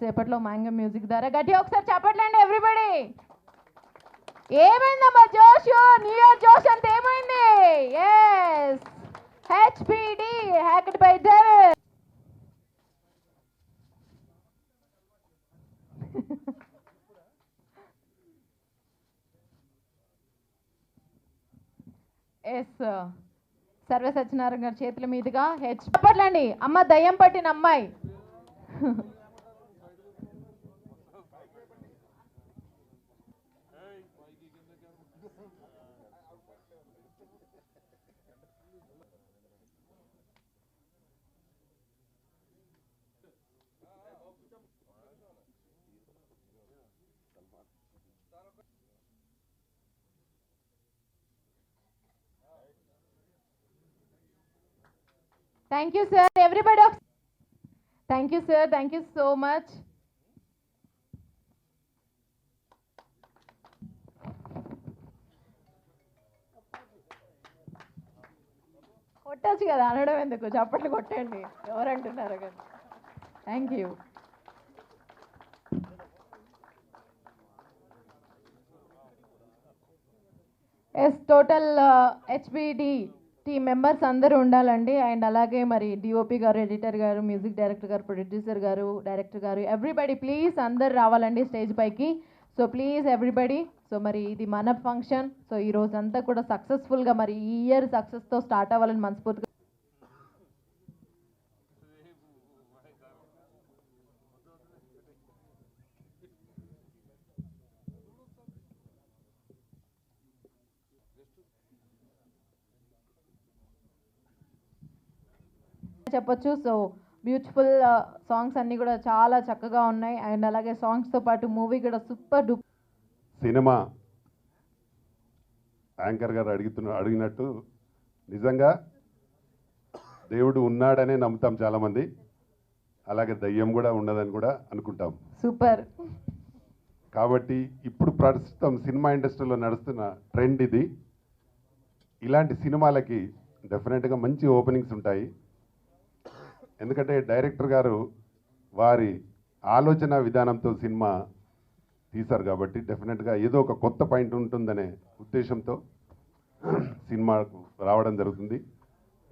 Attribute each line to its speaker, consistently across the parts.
Speaker 1: సేపట్లో mango music ద్వారా గట్టిగా ఒకసారి చెప్పట్లేండి ఎవ్రీబడి. ఏమైందమ్మా జోష్, న్యూ ఇయర్ జోష్ అంటే ఏమైంది? Yes, HPD hacked by devil. Yes, Sarve Satyanarayana గారి చేతుల మీదుగా చెప్పట్లండి అమ్మ దయ్యం పట్టిన అమ్మాయి. Thank you, sir. Everybody, thank you, sir. Thank you so much. కొట్టచ్చు కదా, అనడం ఎందుకు, చప్పట్లు కొట్టండి, ఎవరంటున్నారు కదా. Thank you. Yes, total HBD team members అందరూ ఉండాలండి. అండ్ అలాగే మరి డిఓపి గారు, ఎడిటర్ గారు, మ్యూజిక్ డైరెక్టర్ గారు, ప్రొడ్యూసర్ గారు, డైరెక్టర్ గారు, ఎవ్రీబడి ప్లీజ్ అందరు రావాలండి స్టేజ్ పైకి. So please everybody. సో మరి ఇది మన ఫంక్షన్. సో ఈ రోజంతా కూడా సక్సెస్ఫుల్గా మరి ఈ ఇయర్ సక్సెస్తో స్టార్ట్ అవ్వాలని మనస్ఫూర్తిగా చెప్పొచ్చు. సో బ్యూటిఫుల్ సాంగ్స్ అన్నీ కూడా చాలా చక్కగా ఉన్నాయి. అండ్ అలాగే సాంగ్స్తో పాటు మూవీ కూడా సూపర్ డూప్.
Speaker 2: సినిమా యాంకర్ గారు అడిగినట్టు నిజంగా దేవుడు ఉన్నాడనే నమ్ముతాం చాలామంది, అలాగే దయ్యం కూడా ఉన్నదని కూడా అనుకుంటాం.
Speaker 1: సూపర్.
Speaker 2: కాబట్టి ఇప్పుడు ప్రస్తుతం సినిమా ఇండస్ట్రీలో నడుస్తున్న ట్రెండ్ ఇది. ఇలాంటి సినిమాలకి డెఫినెట్గా మంచి ఓపెనింగ్స్ ఉంటాయి. ఎందుకంటే డైరెక్టర్ గారు వారి ఆలోచన విధానంతో సినిమా తీశారు కాబట్టి డెఫినెట్గా ఏదో ఒక కొత్త పాయింట్ ఉంటుందనే ఉద్దేశంతో సినిమాకు రావడం జరుగుతుంది.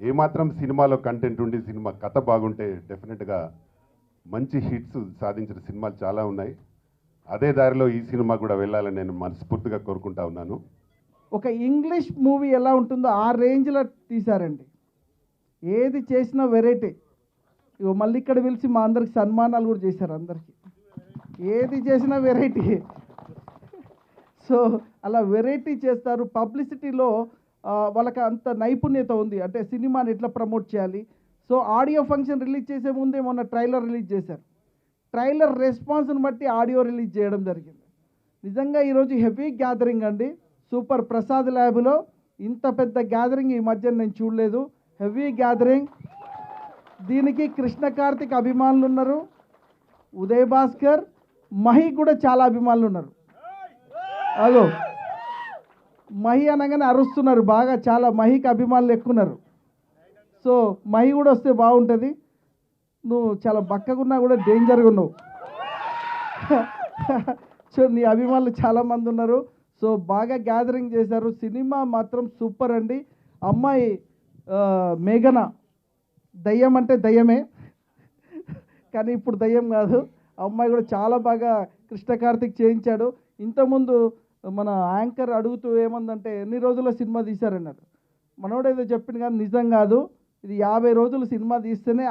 Speaker 2: ఏమాత్రం సినిమాలో కంటెంట్ ఉండి సినిమా కథ బాగుంటే డెఫినెట్గా మంచి హిట్స్ సాధించిన సినిమాలు చాలా ఉన్నాయి. అదే దారిలో ఈ సినిమా కూడా వెళ్ళాలని నేను మనస్ఫూర్తిగా కోరుకుంటా ఉన్నాను.
Speaker 3: ఒక ఇంగ్లీష్ మూవీ ఎలా ఉంటుందో ఆ రేంజ్లో తీశారండి. ఏది చేసినా వెరైటీ. ఇగో మళ్ళీ ఇక్కడ పిలిచి మా అందరికి సన్మానాలు కూడా చేశారు. అందరికీ ఏది చేసినా వెరైటీ. సో అలా వెరైటీ చేస్తారు. పబ్లిసిటీలో వాళ్ళకి అంత నైపుణ్యత ఉంది. అంటే సినిమాని ఎట్లా ప్రమోట్ చేయాలి. సో ఆడియో ఫంక్షన్ రిలీజ్ చేసే ముందే మొన్న ట్రైలర్ రిలీజ్ చేశారు. ట్రైలర్ రెస్పాన్స్ని బట్టి ఆడియో రిలీజ్ చేయడం జరిగింది. నిజంగా ఈరోజు హెవీ గ్యాదరింగ్ అండి. సూపర్. ప్రసాద్ ల్యాబ్లో ఇంత పెద్ద గ్యాదరింగ్ ఈ మధ్య నేను చూడలేదు. Heavy gathering. దీనికి కృష్ణ కార్తిక్ అభిమానులు ఉన్నారు, ఉదయ్ భాస్కర్, మహి కూడా చాలా అభిమానులు ఉన్నారు. అదో మహి అనగానే అరుస్తున్నారు బాగా, చాలా మహికి అభిమానులు ఎక్కున్నారు. సో మహి కూడా వస్తే బాగుంటుంది. నువ్వు చాలా బక్కగున్నా కూడా డేంజర్గా ఉన్నావు. సో నీ అభిమానులు చాలామంది ఉన్నారు. సో బాగా గ్యాదరింగ్ చేశారు. సినిమా మాత్రం సూపర్ అండి. అమ్మాయి మేఘన దయ్యం అంటే దయ్యమే, కానీ ఇప్పుడు దయ్యం కాదు. అమ్మాయి కూడా చాలా బాగా కృష్ణ కార్తిక్ చేయించాడు. ఇంతకుముందు మన యాంకర్ అడుగుతూ ఏమందంటే ఎన్ని రోజుల్లో సినిమా తీశారన్నారు. మనోడు ఏదో చెప్పింది కానీ నిజం కాదు. ఇది 50 రోజులు సినిమా తీస్తేనే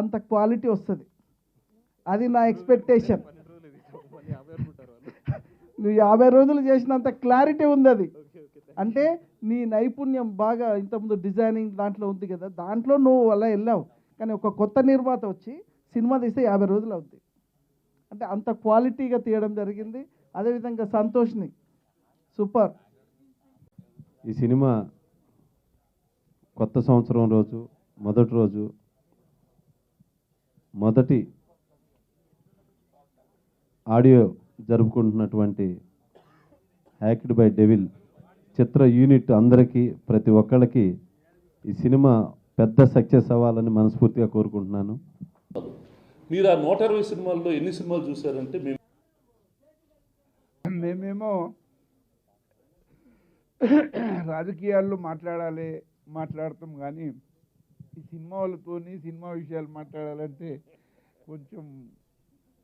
Speaker 3: అంత క్వాలిటీ వస్తుంది. అది నా ఎక్స్పెక్టేషన్. నువ్వు 50 రోజులు చేసినంత క్లారిటీ ఉంది. అది అంటే నీ నైపుణ్యం బాగా ఇంతకుముందు డిజైనింగ్ దాంట్లో ఉంది కదా, దాంట్లో నువ్వు అలా వెళ్ళావు. కానీ ఒక కొత్త నిర్మాత వచ్చి సినిమా తీస్తే 50 రోజులు అవుతుంది. అంటే అంత క్వాలిటీగా తీయడం జరిగింది. అదేవిధంగా సంతోష్ని సూపర్.
Speaker 4: ఈ సినిమా కొత్త సంవత్సరం రోజు మొదటి రోజు మొదటి ఆడియో జరుపుకుంటున్నటువంటి హ్యాక్డ్ బై డెవిల్ చిత్ర యూనిట్ అందరికీ ప్రతి ఒక్కళ్ళకి ఈ సినిమా పెద్ద సక్సెస్ అవ్వాలని మనస్ఫూర్తిగా కోరుకుంటున్నాను.
Speaker 5: మీరు ఆ 120 సినిమాల్లో ఎన్ని సినిమాలు చూశారంటే
Speaker 6: మేమేమో రాజకీయాల్లో మాట్లాడతాం కానీ ఈ సినిమాలతోని సినిమా విషయాలు మాట్లాడాలంటే కొంచెం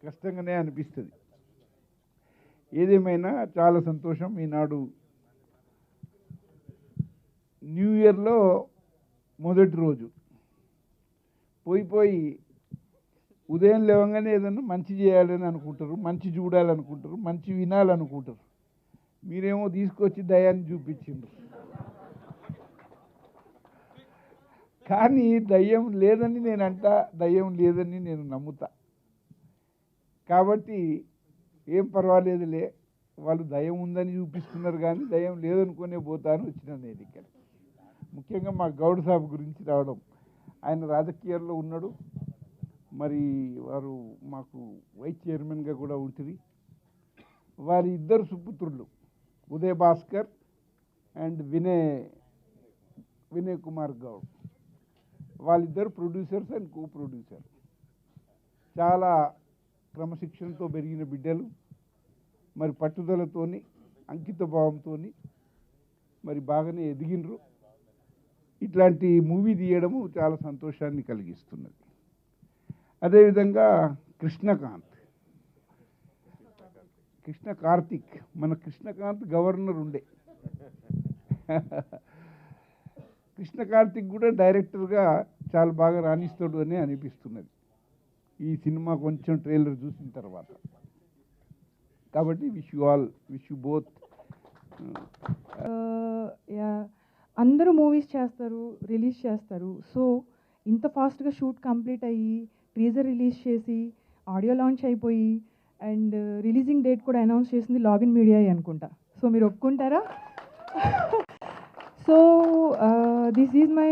Speaker 6: కష్టంగానే అనిపిస్తుంది. ఏదేమైనా చాలా సంతోషం. ఈనాడు న్యూ ఇయర్లో మొదటి రోజు పోయి ఉదయం లేవగానే ఏదన్నా మంచి చేయాలని అనుకుంటారు, మంచి చూడాలనుకుంటారు, మంచి వినాలనుకుంటారు. మీరేమో తీసుకొచ్చి దయాన్ని చూపించిండ్రు. కానీ దయ్యం లేదని దయ్యం లేదని నేను నమ్ముతా. కాబట్టి ఏం పర్వాలేదులే, వాళ్ళు దయ్యం ఉందని చూపిస్తున్నారు కానీ దయ్యం లేదనుకునే పోతాను వచ్చిన నేను ఇక్కడ. ముఖ్యంగా మా గౌడ్ సాబ్ గురించి రావడం, ఆయన రాజకీయాల్లో ఉన్నాడు. మరి వారు మాకు వైస్ చైర్మన్గా కూడా ఉంటుంది. వారి ఇద్దరు సుపుత్రులు ఉదయ్ భాస్కర్ అండ్ వినయ్ కుమార్ గౌడ్, వాళ్ళిద్దరు ప్రొడ్యూసర్స్ అండ్ కో ప్రొడ్యూసర్. చాలా క్రమశిక్షణతో పెరిగిన బిడ్డలు, మరి పట్టుదలతోని అంకిత భావంతోని మరి బాగానే ఎదిగినరు. ఇట్లాంటి మూవీ తీయడము చాలా సంతోషాన్ని కలిగిస్తున్నది. అదేవిధంగా కృష్ణ కార్తిక్, మన కృష్ణకాంత్ గవర్నర్ ఉండే కృష్ణ కార్తిక్ కూడా డైరెక్టర్గా చాలా బాగా రాణిస్తాడు అని అనిపిస్తున్నది ఈ సినిమా కొంచెం ట్రైలర్ చూసిన తర్వాత. కాబట్టి విష్ యూ బోత్.
Speaker 7: అందరూ మూవీస్ చేస్తారు, రిలీజ్ చేస్తారు. సో ఇంత ఫాస్ట్గా షూట్ కంప్లీట్ అయ్యి టీజర్ రిలీజ్ చేసి ఆడియో లాంచ్ అయిపోయి అండ్ రిలీజింగ్ డేట్ కూడా అనౌన్స్ చేసింది లాగిన్ మీడియా అనుకుంటా. సో మీరు ఒప్పుకుంటారా? So this is my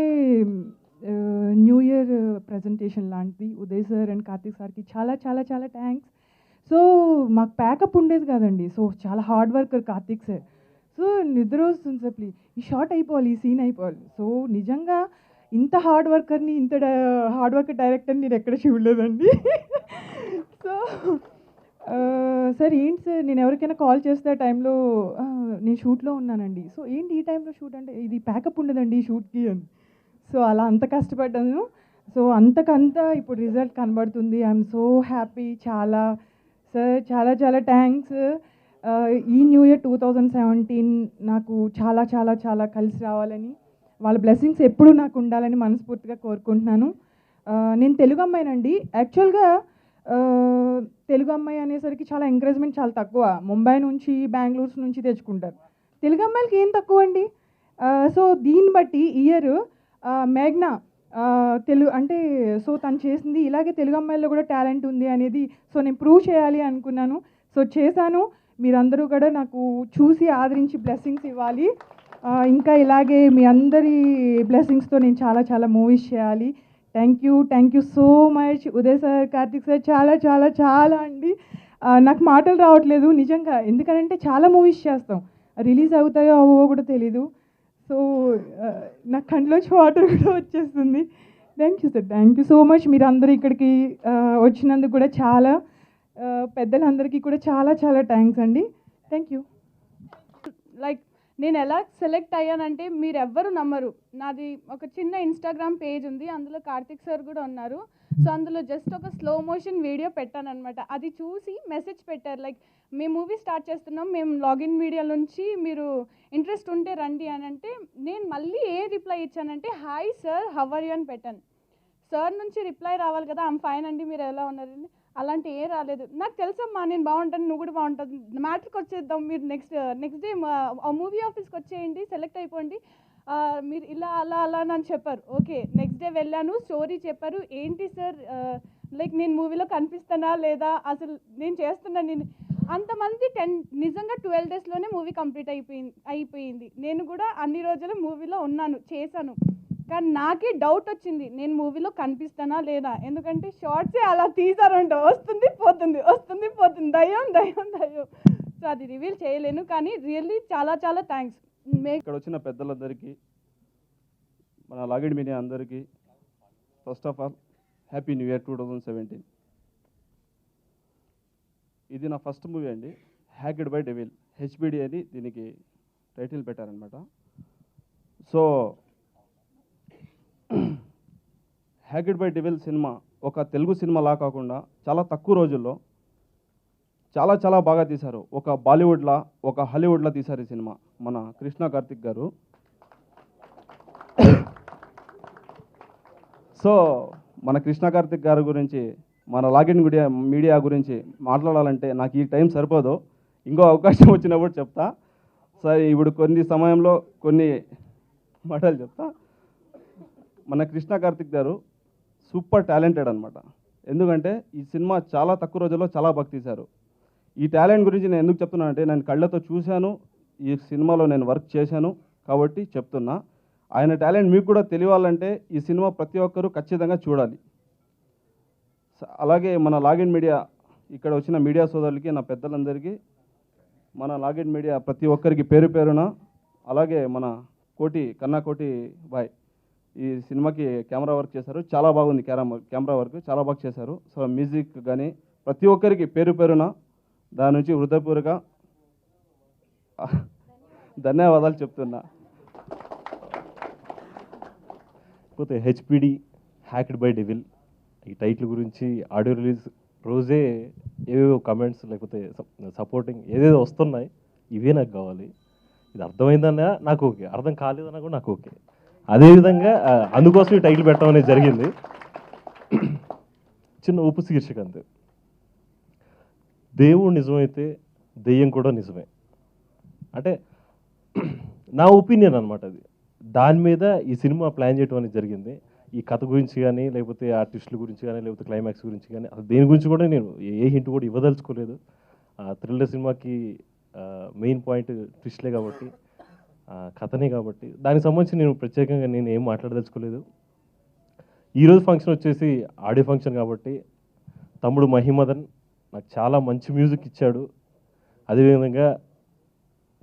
Speaker 7: new year presentation లాంటిది. ఉదయ్ సార్ అండ్ కార్తిక్ సార్కి చాలా చాలా చాలా థ్యాంక్స్. సో మాకు ప్యాకప్ ఉండేది కాదండి. సో చాలా hard worker Karthik sir. So నిద్ర వస్తుంది సార్, ప్లీజ్ ఈ షార్ట్ అయిపోవాలి, ఈ సీన్ అయిపోవాలి. సో నిజంగా ఇంత హార్డ్ వర్కర్ని, ఇంత హార్డ్ వర్కర్ డైరెక్టర్ని నేను ఎక్కడ చూడలేదండి. సో సార్ ఏంటి సార్, నేను ఎవరికైనా కాల్ చేస్తే ఆ టైంలో నేను షూట్లో ఉన్నానండి. సో ఏంటి ఈ టైంలో షూట్ అంటే, ఇది ప్యాకప్ ఉండదండి ఈ షూట్కి అని. సో అలా అంత కష్టపడ్డాను. సో అంతకంతా ఇప్పుడు రిజల్ట్ కనబడుతుంది. I'm so happy. చాలా సార్ చాలా చాలా థ్యాంక్స్. ఈ న్యూ ఇయర్ 2017 నాకు చాలా చాలా చాలా కలిసి రావాలని, వాళ్ళ బ్లెస్సింగ్స్ ఎప్పుడూ నాకు ఉండాలని మనస్ఫూర్తిగా కోరుకుంటున్నాను. నేను తెలుగు అమ్మాయినండి. యాక్చువల్గా తెలుగు అమ్మాయి అనేసరికి చాలా ఎంకరేజ్మెంట్ చాలా తక్కువ. ముంబై నుంచి, బెంగళూరు నుంచి తెచ్చుకుంటారు. తెలుగు అమ్మాయిలకి ఏం తక్కువ అండి. సో దీన్ని బట్టి ఇయర్ మేఘ్నా తెలుగు అంటే, సో తను చేసింది ఇలాగే తెలుగు అమ్మాయిల్లో కూడా టాలెంట్ ఉంది అనేది సో నేను ప్రూవ్ చేయాలి అనుకున్నాను. సో చేశాను. మీరందరూ కూడా నాకు చూసి ఆదరించి బ్లెస్సింగ్స్ ఇవ్వాలి. ఇంకా ఇలాగే మీ అందరి బ్లెస్సింగ్స్తో నేను చాలా చాలా మూవీస్ చేయాలి. Thank you so much Uday sir, Karthik sir. చాలా చాలా చాలా అండి. నాకు మాటలు రావట్లేదు నిజంగా. ఎందుకంటే చాలా మూవీస్ చేస్తాం, రిలీజ్ అవుతాయో అవో కూడా తెలీదు. సో నాకు కంట్లోంచి వాటర్ కూడా వచ్చేస్తుంది. Thank you sir, thank you so much. మీరు అందరూ ఇక్కడికి వచ్చినందుకు కూడా చాలా, పెద్దలందరికీ కూడా చాలా చాలా థ్యాంక్స్ అండి. Thank you.
Speaker 8: లైక్ నేను ఎలా సెలెక్ట్ అయ్యానంటే మీరు ఎవ్వరు నమ్మరు. నాది ఒక చిన్న ఇన్స్టాగ్రామ్ పేజ్ ఉంది, అందులో కార్తిక్ సార్ కూడా ఉన్నారు. సో అందులో జస్ట్ ఒక స్లో మోషన్ వీడియో పెట్టాను అనమాట. అది చూసి మెసేజ్ పెట్టారు, లైక్ మేము మూవీ స్టార్ట్ చేస్తున్నాం, మేము లాగిన్ మీడియా నుంచి మీరు ఇంట్రెస్ట్ ఉంటే రండి అని అంటే, నేను మళ్ళీ ఏ రిప్లై ఇచ్చానంటే hi sir how are you అని పెట్టాను. సార్ నుంచి రిప్లై రావాలి కదా, ఐమ్ ఫైన్ అండి మీరు ఎలా ఉన్నారండి, అలాంటి ఏ రాలేదు. నాకు తెలుసమ్మా నేను బాగుంటాను, నువ్వు కూడా బాగుంటుంది, మ్యాటర్కి వచ్చేద్దాం, మీరు నెక్స్ట్ డే మూవీ ఆఫీస్కి వచ్చేయండి, సెలెక్ట్ అయిపోండి, మీరు ఇలా అలా అలా అని చెప్పారు. ఓకే, నెక్స్ట్ డే వెళ్ళాను, స్టోరీ చెప్పారు. ఏంటి సార్ లైక్ నేను మూవీలో కనిపిస్తానా లేదా, అసలు నేను చేస్తున్నాను నేను అంతమంది నిజంగా 12 డేస్లోనే మూవీ కంప్లీట్ అయిపోయింది. నేను కూడా అన్ని రోజులు మూవీలో ఉన్నాను, చేశాను. కానీ నాకే డౌట్ వచ్చింది నేను మూవీలో కనిపిస్తానా లేదా, ఎందుకంటే షార్ట్సే అలా తీసారంట, వస్తుంది పోతుంది వస్తుంది పోతుంది, దయ్యం దయ్యం దయ్యం. సో అది రివీల్ చేయలేను, కానీ రియల్లీ చాలా చాలా థ్యాంక్స్.
Speaker 9: ఇక్కడ వచ్చిన పెద్దలందరికీ, మన లాగిన్ మీడియా అందరికీ first of all happy new year 2017. ఇది నా ఫస్ట్ మూవీ అండి, హ్యాక్డ్ బై డెవిల్, హెచ్బిడి అని దీనికి టైటిల్ పెట్టారనమాట. So hacked by devil cinema ఒక తెలుగు సినిమాలా కాకుండా చాలా తక్కువ రోజుల్లో చాలా చాలా బాగా తీశారు. ఒక బాలీవుడ్లా, ఒక హాలీవుడ్లా తీశారు ఈ సినిమా మన కృష్ణ కార్తిక్ గారు. సో మన కృష్ణ కార్తిక్ గారి గురించి, మన లాగిన్ మీడియా గురించి మాట్లాడాలంటే నాకు ఈ టైం సరిపోదు. ఇంకో అవకాశం వచ్చినప్పుడు చెప్తా. సరే, ఇప్పుడు కొన్ని సమయంలో కొన్ని మాటలు చెప్తా. మన కృష్ణ కార్తిక్ గారు సూపర్ టాలెంటెడ్ అనమాట. ఎందుకంటే ఈ సినిమా చాలా తక్కువ రోజుల్లో చాలా బాగా తీశారు. ఈ టాలెంట్ గురించి నేను ఎందుకు చెప్తున్నానంటే, నేను కళ్ళతో చూశాను, ఈ సినిమాలో నేను వర్క్ చేశాను కాబట్టి చెప్తున్నా. ఆయన టాలెంట్ మీకు కూడా తెలియాలంటే ఈ సినిమా ప్రతి ఒక్కరూ ఖచ్చితంగా చూడాలి. అలాగే మన లాగిన్ మీడియా, ఇక్కడ వచ్చిన మీడియా సోదరులకి, నా పెద్దలందరికీ, మన లాగిన్ మీడియా ప్రతి ఒక్కరికి పేరు పేరున, అలాగే మన కన్నా కోటి బాయ్ ఈ సినిమాకి కెమెరా వర్క్ చేశారు, చాలా బాగుంది. కెమెరా వర్క్ చాలా బాగా చేశారు. సో మ్యూజిక్ కానీ ప్రతి ఒక్కరికి పేరు పేరున దాని నుంచి హృదయపూర్వక ధన్యవాదాలు చెప్తున్నా.
Speaker 10: పోతే హెచ్పిడి హ్యాక్డ్ బై డెవిల్ ఈ టైటిల్ గురించి ఆడియో రిలీజ్ రోజే ఏవేవో కమెంట్స్ లేకపోతే సపోర్టింగ్ ఏదేదో వస్తున్నాయి. ఇవే నాకు కావాలి. ఇది అర్థమైందన్నా నాకు ఓకే, అర్థం కాలేదన్నా కూడా నాకు ఓకే. అదేవిధంగా అందుకోసం ఈ టైటిల్ పెట్టడం అనేది జరిగింది. చిన్న ఉప శీర్షిక అంతే. దేవుడు నిజమైతే దెయ్యం కూడా నిజమే అంటే నా ఒపీనియన్ అనమాట. అది దాని మీద ఈ సినిమా ప్లాన్ చేయడం అనేది జరిగింది. ఈ కథ గురించి కానీ, లేకపోతే ఆర్టిస్టుల గురించి కానీ, లేకపోతే క్లైమాక్స్ గురించి కానీ, అసలు దేని గురించి కూడా నేను ఏ హింట్ కూడా ఇవ్వదలుచుకోలేదు. థ్రిల్లర్ సినిమాకి మెయిన్ పాయింట్ ట్విస్ట్లే కాబట్టి, కథనే కాబట్టి, దానికి సంబంధించి నేను ప్రత్యేకంగా నేను ఏం మాట్లాడదలుచుకోలేదు. ఈరోజు ఫంక్షన్ వచ్చేసి ఆడియో ఫంక్షన్ కాబట్టి తమ్ముడు మహిమదన్ నాకు చాలా మంచి మ్యూజిక్ ఇచ్చాడు. అదేవిధంగా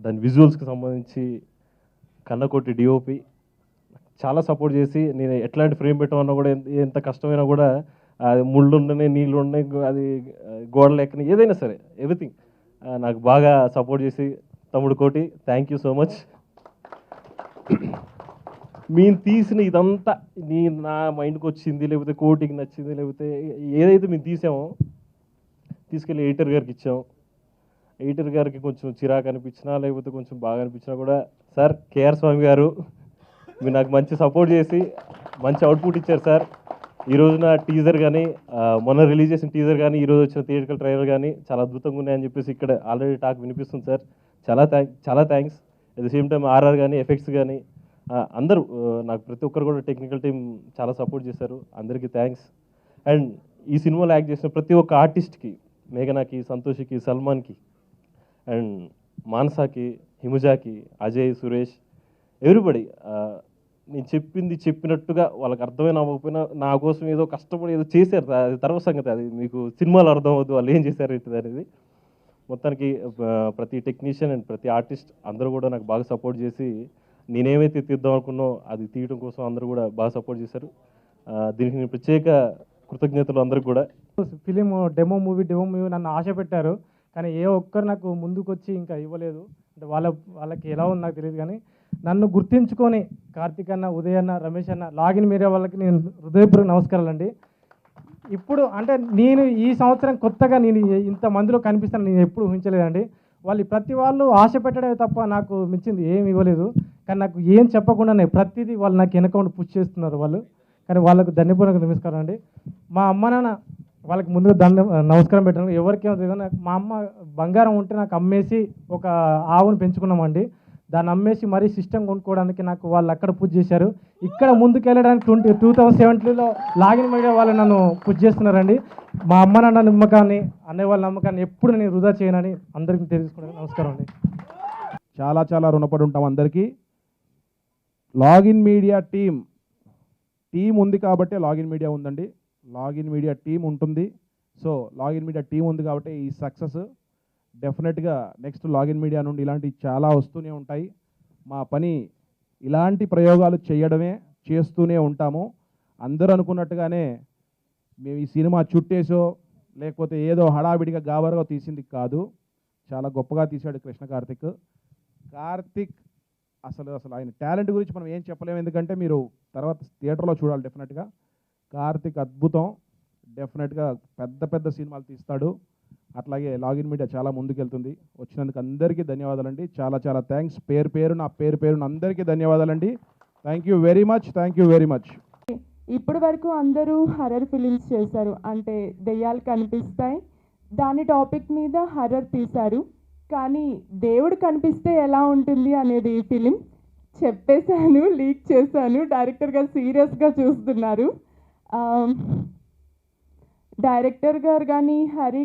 Speaker 10: దాని విజువల్స్కి సంబంధించి కన్నకోటి డిఓపి చాలా సపోర్ట్ చేసి, నేను ఎట్లాంటి ఫ్రేమ్ పెట్టమన్నా కూడా ఎంత కష్టమైనా కూడా అది ముళ్ళు ఉన్నాయి, నీళ్ళు ఉన్నాయి, అది గోడలు ఎక్కని, ఏదైనా సరే ఎవ్రీథింగ్ నాకు బాగా సపోర్ట్ చేసి తమ్ముడు కోటి, థ్యాంక్ యూ సో మచ్. మేము తీసిన ఇదంతా నా మైండ్కి వచ్చింది, లేకపోతే కోటికి నచ్చింది, లేకపోతే ఏదైతే మేము తీసామో తీసుకెళ్ళి ఎడిటర్ గారికి ఇచ్చాం. ఎడిటర్ గారికి కొంచెం చిరాకు అనిపించినా, లేకపోతే కొంచెం బాగా అనిపించినా కూడా, సార్ కేఆర్ స్వామి గారు మీరు నాకు మంచి సపోర్ట్ చేసి మంచి అవుట్పుట్ ఇచ్చారు సార్. ఈరోజు నా టీజర్ కానీ, మొన్న రిలీజ్ చేసిన టీజర్ కానీ, ఈరోజు వచ్చిన థియేటికల్ ట్రైలర్ కానీ చాలా అద్భుతంగా ఉన్నాయని చెప్పేసి ఇక్కడ ఆల్రెడీ టాక్ వినిపిస్తుంది సార్. చాలా thanks. At the same time RR కానీ, ఎఫెక్ట్స్ కానీ అందరూ నాకు ప్రతి ఒక్కరు కూడా టెక్నికల్ టీం చాలా సపోర్ట్ చేశారు. అందరికీ థ్యాంక్స్. అండ్ ఈ సినిమాలో యాక్ట్ చేసిన ప్రతి ఒక్క ఆర్టిస్ట్కి, మేఘనాకి, సంతోష్కి, సల్మాన్కి, అండ్ మానసాకి, హిముజాకి, అజయ్, సురేష్, ఎవ్రీబడి, నేను చెప్పింది చెప్పినట్టుగా వాళ్ళకి అర్థమైన అవ్వకపోయినా నా కోసం ఏదో కష్టపడి ఏదో చేశారు. అది తర్వాత సంగతి, అది మీకు సినిమాలో అర్థం అవుతుంది వాళ్ళు ఏం చేశారు ఏంటిది అనేది. మొత్తానికి ప్రతి టెక్నీషియన్ అండ్ ప్రతి ఆర్టిస్ట్ అందరూ కూడా నాకు బాగా సపోర్ట్ చేసి, నేనేమైతే తీద్దాం అనుకున్నో అది తీయడం కోసం అందరూ కూడా బాగా సపోర్ట్ చేశారు. దీనికి నేను ప్రత్యేక కృతజ్ఞతలు అందరికి కూడా.
Speaker 11: ఫిలిం డెమో మూవీ నన్ను ఆశ పెట్టారు, కానీ ఏ ఒక్కరు నాకు ముందుకు వచ్చి ఇంకా ఇవ్వలేదు. అంటే వాళ్ళకి ఎలా ఉంది నాకు తెలియదు, కానీ నన్ను గుర్తించుకొని కార్తిక్ అన్న, ఉదయ్ అన్న, రమేష్ అన్న, లాగిన్ మీడియా వాళ్ళకి నేను హృదయపూర్వక నమస్కారాలండి. ఇప్పుడు అంటే నేను ఈ సంవత్సరం కొత్తగా నేను ఇంతమందిలో కనిపిస్తాను నేను ఎప్పుడు ఊహించలేదండి. ప్రతి వాళ్ళు ఆశ పెట్టడమే తప్ప నాకు మించింది ఏమి ఇవ్వలేదు. కానీ నాకు ఏం చెప్పకుండానే ప్రతిదీ వాళ్ళు నాకు వెనక పుష్ చేస్తున్నారు వాళ్ళు. కానీ వాళ్ళకు ధన్యపూర్వక నమస్కారం అండి. మా అమ్మ నాన్న వాళ్ళకి ముందుగా నమస్కారం పెట్టాను. ఎవరికేమో తెలియదు, నాకు మా అమ్మ బంగారం ఉంటే నాకు అమ్మేసి ఒక ఆవును పెంచుకున్నామండి. దాన్ని అమ్మేసి మరీ సిస్టమ్ కొనుక్కోవడానికి నాకు వాళ్ళు అక్కడ పూజ చేశారు. ఇక్కడ ముందుకు వెళ్ళడానికి 2017లో లాగిన్ మీడియా వాళ్ళు నన్ను పూజ చేస్తున్నారండి. మా అమ్మ నాన్న నమ్మకాన్ని, అన్నయ్య వాళ్ళ నమ్మకాన్ని ఎప్పుడు నేను వృధా చేయనని అందరికీ తెలుసుకున్నాను. నమస్కారం అండి.
Speaker 12: చాలా రుణపడి ఉంటాం అందరికీ. లాగిన్ మీడియా టీం ఉంది కాబట్టి లాగిన్ మీడియా ఉందండి. లాగిన్ మీడియా టీం ఉంటుంది. సో లాగిన్ మీడియా టీం ఉంది కాబట్టి ఈ సక్సెస్ డెఫినెట్గా నెక్స్ట్ లాగిన్ మీడియా నుండి ఇలాంటివి చాలా వస్తూనే ఉంటాయి. మా పని ఇలాంటి ప్రయోగాలు చేయడమే, చేస్తూనే ఉంటాము. అందరూ అనుకున్నట్టుగానే మేము ఈ సినిమా చుట్టేసో లేకపోతే ఏదో హడావిడిగా గాబరగా తీసింది కాదు. చాలా గొప్పగా తీశాడు కృష్ణ కార్తిక్. కార్తిక్ అసలు ఆయన టాలెంట్ గురించి మనం ఏం చెప్పలేము, ఎందుకంటే మీరు తర్వాత థియేటర్లో చూడాలి డెఫినెట్గా. కార్తిక్ అద్భుతం, డెఫినెట్గా పెద్ద పెద్ద సినిమాలు తీస్తాడు. అట్లాగే లాగిన్ మీడియా చాలా ముందుకెళ్తుంది. వచ్చినందుకు అందరికీ ధన్యవాదాలండి. చాలా చాలా థ్యాంక్స్. నా పేరున అందరికీ ధన్యవాదాలండి. Thank you very much.
Speaker 13: ఇప్పటి వరకు అందరూ హర్రర్ ఫిలిమ్స్ చేశారు, అంటే దెయ్యాలు కనిపిస్తాయి దాని టాపిక్ మీద హర్రర్ తీశారు. కానీ దేవుడు కనిపిస్తే ఎలా ఉంటుంది అనేది ఫిలిం చెప్పేశాను, లీక్ చేశాను. డైరెక్టర్ గారు సీరియస్గా చూస్తున్నారు. డైరెక్టర్ గారు కానీ హరి